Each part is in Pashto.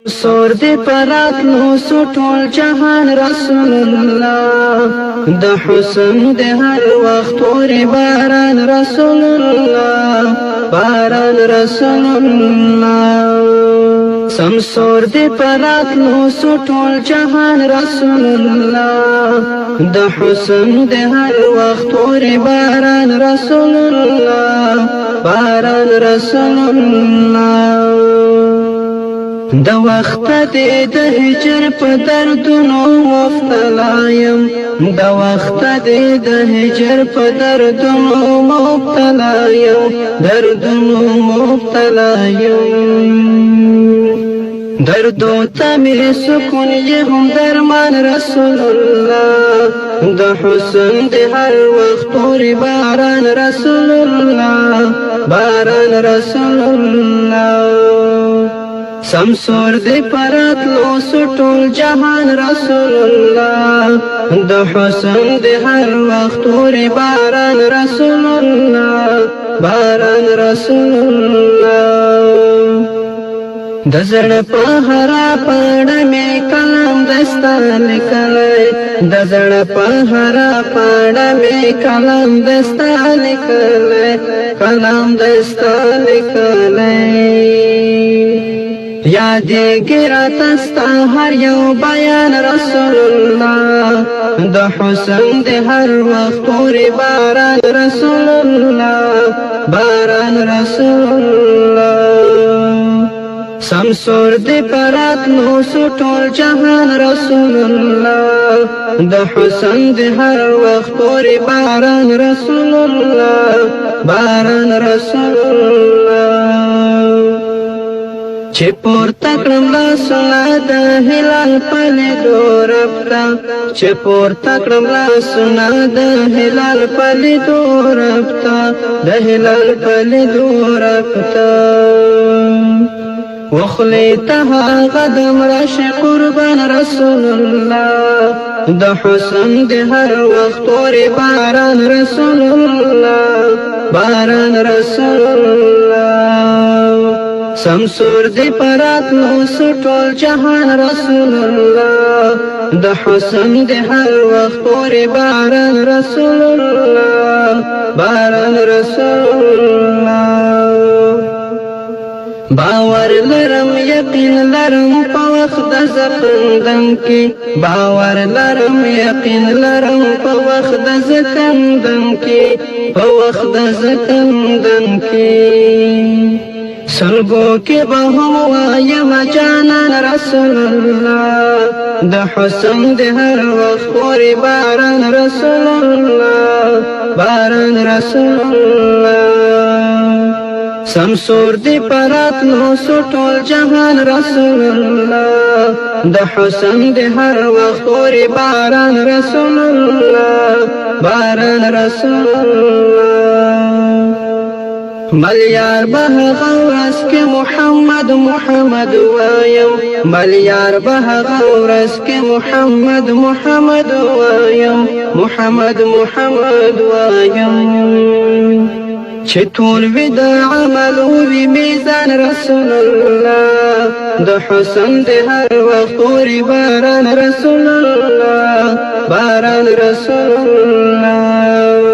سور دی پرات لو سو ټول جهان رسول الله د حسن د هر وخت اوري باران رسول الله باران رسول الله سم سور دی پرات لو سو ټول جهان رسول الله د حسن د هر وخت اوري باران رسول الله باران رسول الله د وخت د هجر په دردونو مبتلا یم د وخت د هجر په دردونو مبتلا یم دردونو مبتلا یم دردو ته مې سکون یې هم درمان رسول الله د حسن د هر وخت اوري باران رسول الله باران رسول الله سمسور دی پرات لو سټول جهان رسول الله د حسن دی هر وخت اوري باران رسول الله باران رسول الله د زړه په هر پاڼه مې کلام دستا لیکلی د زړه په هر پاڼه مې کلام دستا لیکلی کلام دستا لیکلی یادېږي راته ستا هر یو بیان رسول الله د حسن د هر وخت اوري باران رسول الله باران رسول الله سمسور دی پرات لو سو ټول جهان رسول الله د حسن د هر وخت اوري باران رسول الله باران رسول الله چې پورته کړم لاسونه د هلال په لیدو ربته چې پورته کړم لاسونه د هلال په لیدو ربته د هلال په لیدو ربته وخلی ته هغه د مرشي قربان رسول الله د حسن د هر وخت اوري باران رسول الله باران رسول الله سمسور دی پرات لو سو ټول جهان رسول الله د حسن د هر وخت اوري باران رسول الله باران رسول الله باور لرم یقین لرم په وخت د زکندن کې باور لرم یقین لرم په وخت د زکندن کې په وخت د زکندن کې سلګو کې به هم وایم جانان رسول الله د حسن د هر وخت اوري باران رسول الله باران رسول الله سمسور دی پرات لو سو ټول جهان رسول الله د حسن د هر وخت اوري باران رسول الله باران رسول الله ملیار به غورس کې محمد محمد وایم ملیار به غورس کې محمد محمد وایم محمد محمد وایم چې ټول وی د عمل وی میزان رسول الله د حسن د هر وخت اوري باران رسول الله باران رسول الله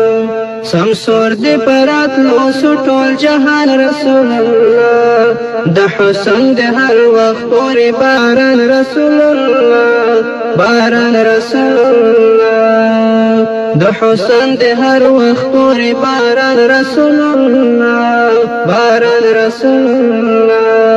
سمسور دی پرات لو سو ټول جهان رسول الله د حسن د هر وخت اوري باران رسول الله باران رسول الله د حسن د هر وخت اوري باران رسول الله باران رسول الله